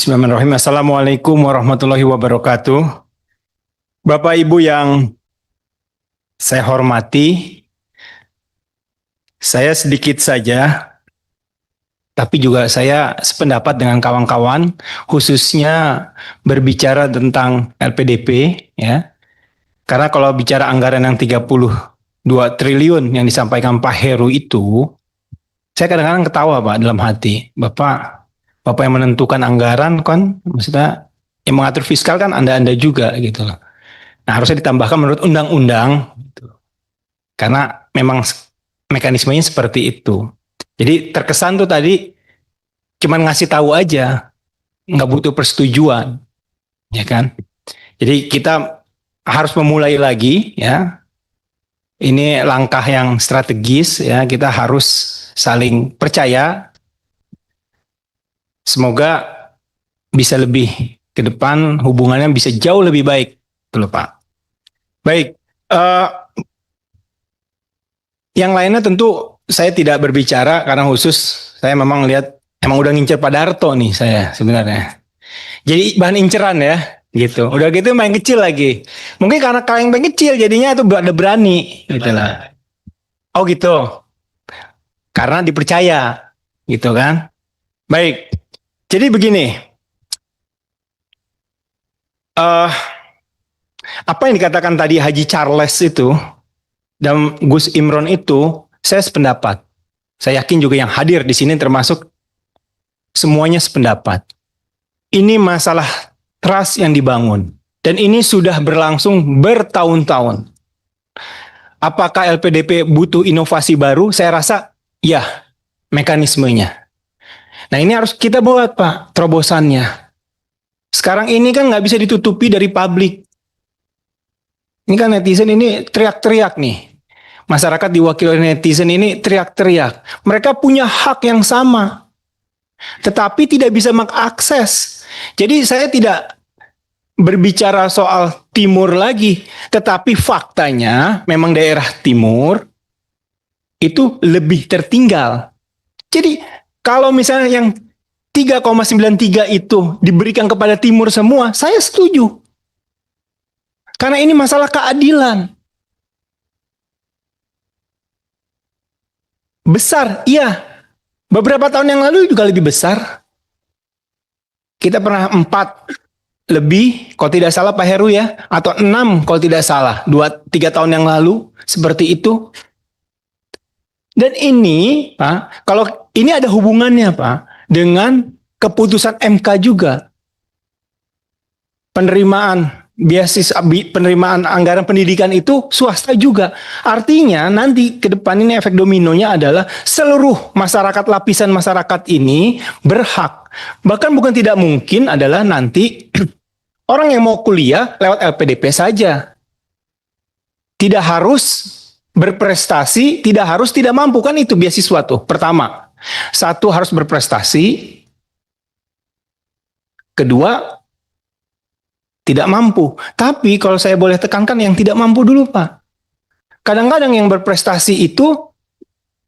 Bismillahirrahmanirrahim. Assalamualaikum warahmatullahi wabarakatuh. Bapak Ibu yang saya hormati, saya sedikit saja, tapi juga saya sependapat dengan kawan-kawan, khususnya berbicara tentang LPDP, ya. Karena kalau bicara anggaran yang 32 triliun yang disampaikan Pak Heru itu, saya kadang-kadang ketawa Pak dalam hati. Bapak yang menentukan anggaran kan, maksudnya yang mengatur fiskal kan Anda-Anda juga gitu loh. Nah, harusnya ditambahkan menurut undang-undang, gitu. Karena memang mekanismenya seperti itu. Jadi terkesan tuh tadi cuman ngasih tahu aja, nggak butuh persetujuan, ya kan? Jadi kita harus memulai lagi, ya. Ini langkah yang strategis, ya. Kita harus saling percaya. Semoga bisa lebih ke depan, hubungannya bisa jauh lebih baik, tuh Pak. Baik, yang lainnya tentu saya tidak berbicara karena khusus saya memang lihat emang udah ngincer Pak Darto nih saya sebenarnya. Jadi bahan inceran ya gitu. Udah gitu main kecil lagi. Mungkin karena kalian main kecil jadinya itu ada berani gitu lah. Oh gitu. Karena dipercaya gitu kan. Baik. Jadi begini. eh Apa yang dikatakan tadi Haji Charles itu dan Gus Imron itu saya sependapat. Saya yakin juga yang hadir di sini termasuk semuanya sependapat. Ini masalah trust yang dibangun. Dan ini sudah berlangsung bertahun-tahun. Apakah LPDP butuh inovasi baru? Saya rasa ya, mekanismenya. Nah ini harus kita buat Pak, terobosannya. Sekarang ini kan nggak bisa ditutupi dari publik. Ini kan netizen ini teriak-teriak nih. Masyarakat diwakili oleh netizen ini teriak-teriak. Mereka punya hak yang sama. Tetapi tidak bisa mengakses. Jadi saya tidak berbicara soal timur lagi, tetapi faktanya memang daerah timur itu lebih tertinggal. Jadi kalau misalnya yang 3,93 itu diberikan kepada timur semua, saya setuju. Karena ini masalah keadilan. Besar, iya. Beberapa tahun yang lalu juga lebih besar. Kita pernah 4 lebih, kalau tidak salah Pak Heru ya, atau 6 kalau tidak salah, 2-3 tahun yang lalu, seperti itu. Dan ini, Pak, kalau ini ada hubungannya, Pak, dengan keputusan MK juga. Penerimaan anggaran pendidikan itu swasta juga. Artinya nanti ke depan ini efek dominonya adalah seluruh masyarakat, lapisan masyarakat ini berhak. Bahkan bukan tidak mungkin adalah nanti orang yang mau kuliah lewat LPDP saja. Tidak harus berprestasi, tidak harus tidak mampu, kan itu beasiswa tuh. Pertama, satu harus berprestasi, kedua tidak mampu. Tapi kalau saya boleh tekankan yang tidak mampu dulu Pak. Kadang-kadang yang berprestasi itu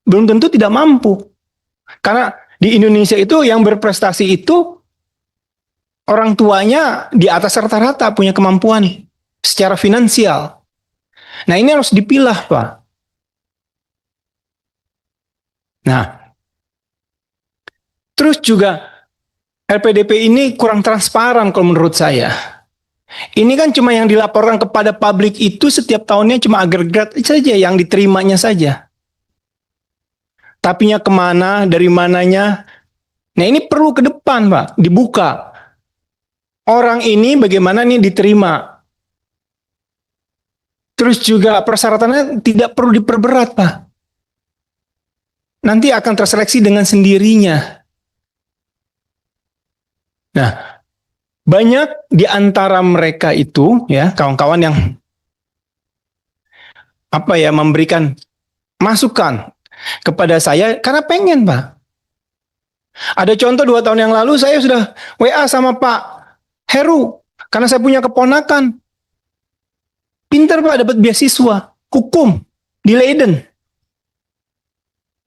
belum tentu tidak mampu. Karena di Indonesia itu yang berprestasi itu orang tuanya di atas rata-rata punya kemampuan secara finansial. Nah ini harus dipilah Pak. Nah, terus juga LPDP ini kurang transparan kalau menurut saya. Ini kan cuma yang dilaporkan kepada publik itu setiap tahunnya cuma agregat saja yang diterimanya saja. Tapinya kemana, dari mananya. Nah ini perlu ke depan Pak, dibuka. Orang ini bagaimana nih diterima. Terus juga persyaratannya tidak perlu diperberat Pak. Nanti akan terseleksi dengan sendirinya. Nah, banyak di antara mereka itu ya kawan-kawan yang memberikan masukan kepada saya karena pengen Pak. Ada contoh 2 tahun yang lalu saya sudah WA sama Pak Heru karena saya punya keponakan. Pintar Pak dapat beasiswa hukum di Leiden.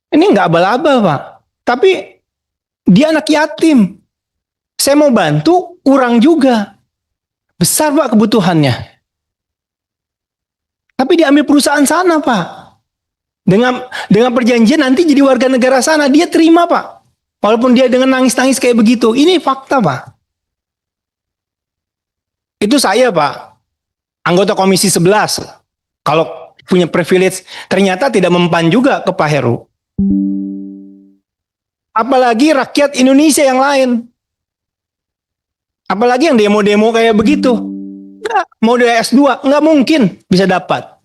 Ini nggak abal-abal Pak. Tapi dia anak yatim. Saya mau bantu, kurang juga. Besar Pak kebutuhannya. Tapi diambil perusahaan sana Pak. Dengan perjanjian nanti jadi warga negara sana. Dia terima Pak. Walaupun dia dengan nangis-nangis kayak begitu. Ini fakta Pak. Itu saya Pak. Anggota Komisi 11. Kalau punya privilege. Ternyata tidak mempan juga ke Pak Heru. Apalagi rakyat Indonesia yang lain. Apalagi yang demo-demo kayak begitu. Nggak, mau dia S2, nggak mungkin bisa dapat.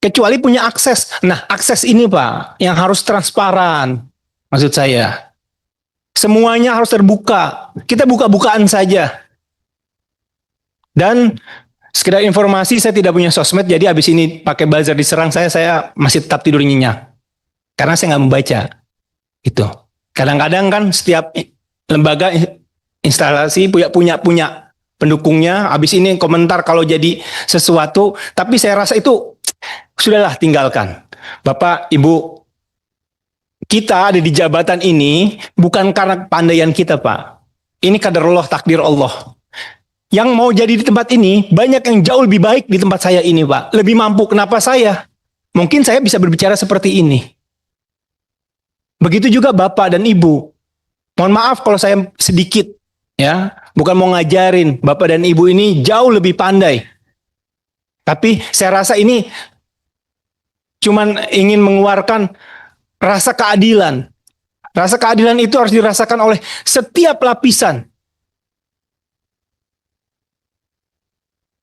Kecuali punya akses. Nah, akses ini Pak, yang harus transparan. Maksud saya. Semuanya harus terbuka. Kita buka-bukaan saja. Dan sekedar informasi, saya tidak punya sosmed, jadi habis ini pakai buzzer diserang saya masih tetap tidur nyenyak. Karena saya nggak membaca. Itu. Kadang-kadang kan setiap lembaga instalasi punya pendukungnya, habis ini komentar kalau jadi sesuatu, tapi saya rasa itu sudahlah tinggalkan. Bapak, Ibu, kita ada di jabatan ini bukan karena kepandaian kita Pak. Ini qadarullah, takdir Allah. Yang mau jadi di tempat ini, banyak yang jauh lebih baik di tempat saya ini Pak. Lebih mampu, kenapa saya? Mungkin saya bisa berbicara seperti ini. Begitu juga Bapak dan Ibu. Mohon maaf kalau saya sedikit, ya, bukan mau ngajarin. Bapak dan Ibu ini jauh lebih pandai. Tapi saya rasa ini cuman ingin mengeluarkan rasa keadilan. Rasa keadilan itu harus dirasakan oleh setiap lapisan.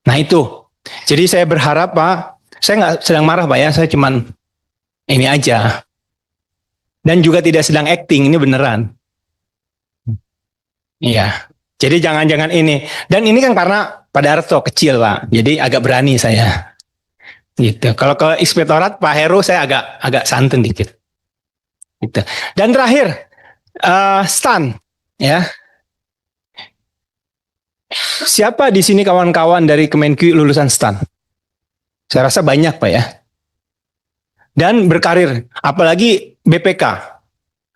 Nah itu. Jadi saya berharap Pak, saya nggak sedang marah Pak ya, saya cuman ini aja. Dan juga tidak sedang acting, ini beneran. Iya. Jadi jangan-jangan ini. Dan ini kan karena Pak Darto kecil Pak, jadi agak berani saya. Gitu. Kalau ke inspektorat Pak Heru saya agak santun dikit. Gitu. Dan terakhir, Stan, ya. Siapa di sini kawan-kawan dari Kemenq lulusan Stan? Saya rasa banyak Pak ya. Dan berkarir, apalagi BPK,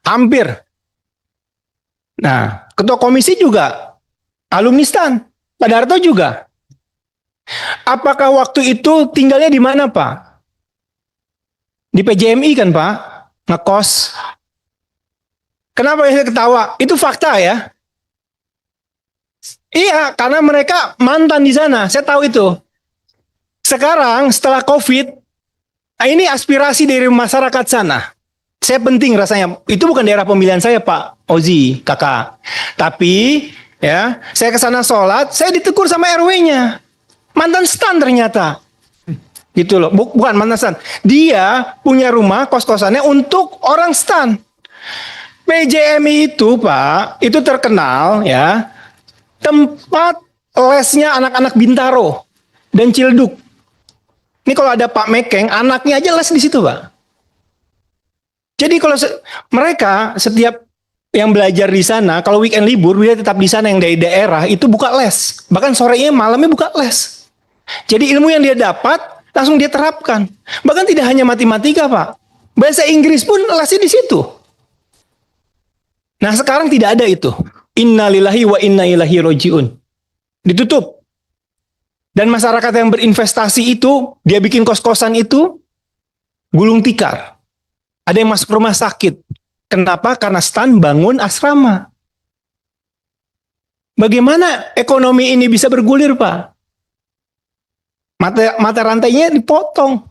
hampir. Nah, ketua komisi juga alumni Stan, Pak Darto juga. Apakah waktu itu tinggalnya di mana Pak? Di PJMI kan Pak, ngekos. Kenapa saya ketawa? Itu fakta ya. Iya, karena mereka mantan di sana, saya tahu itu. Sekarang setelah COVID, ini aspirasi dari masyarakat sana. Saya penting rasanya. Itu bukan daerah pemilihan saya Pak Ozi, kakak. Tapi ya, saya ke sana sholat, saya ditegur sama RW-nya. Mantan Stan ternyata. Gitu loh, bukan mantan Stan. Dia punya rumah kos-kosannya untuk orang Stan. PJMI itu Pak, itu terkenal ya, tempat lesnya anak-anak Bintaro dan Cilduk. Ini kalau ada Pak Mekeng, anaknya aja les di situ Pak. Jadi kalau mereka setiap yang belajar di sana, kalau weekend libur, dia tetap di sana yang dari daerah, itu buka les. Bahkan sorenya, malamnya buka les. Jadi ilmu yang dia dapat, langsung dia terapkan. Bahkan tidak hanya matematika Pak. Bahasa Inggris pun lesnya di situ. Nah sekarang tidak ada itu. Innalillahi wa inna ilaihi rojiun. Ditutup. Dan masyarakat yang berinvestasi itu, dia bikin kos-kosan itu, gulung tikar. Ada yang masuk rumah sakit. Kenapa? Karena Stan bangun asrama. Bagaimana ekonomi ini bisa bergulir Pak? Mata rantainya dipotong.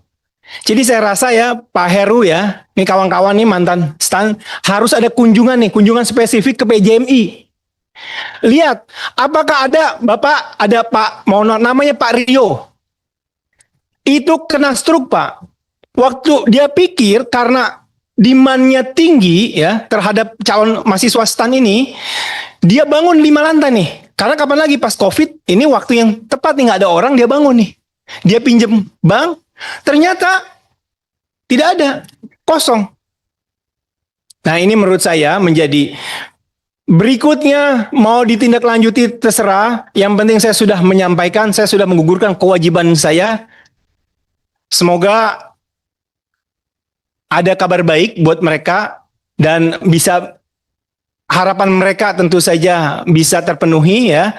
Jadi saya rasa ya Pak Heru ya, ini kawan-kawan nih mantan Stan, harus ada kunjungan nih, kunjungan spesifik ke PJMI. Lihat, apakah ada Bapak, ada Pak, namanya Pak Rio. Itu kena stroke Pak. Waktu dia pikir karena demand-nya tinggi ya terhadap calon mahasiswa Stan ini, dia bangun 5 lantai nih. Karena kapan lagi pas COVID, ini waktu yang tepat nih, nggak ada orang, dia bangun nih. Dia pinjem bank, ternyata tidak ada, kosong. Nah ini menurut saya menjadi berikutnya mau ditindaklanjuti terserah. Yang penting saya sudah menyampaikan, saya sudah menggugurkan kewajiban saya. Semoga ada kabar baik buat mereka dan bisa harapan mereka tentu saja bisa terpenuhi ya.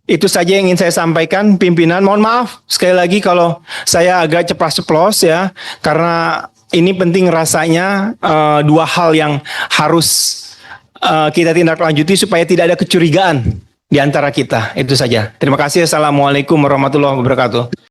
Itu saja yang ingin saya sampaikan pimpinan. Mohon maaf sekali lagi kalau saya agak ceplas-ceplos ya, karena ini penting rasanya dua hal yang harus kita tindak lanjuti supaya tidak ada kecurigaan di antara kita. Itu saja. Terima kasih. Assalamualaikum warahmatullahi wabarakatuh.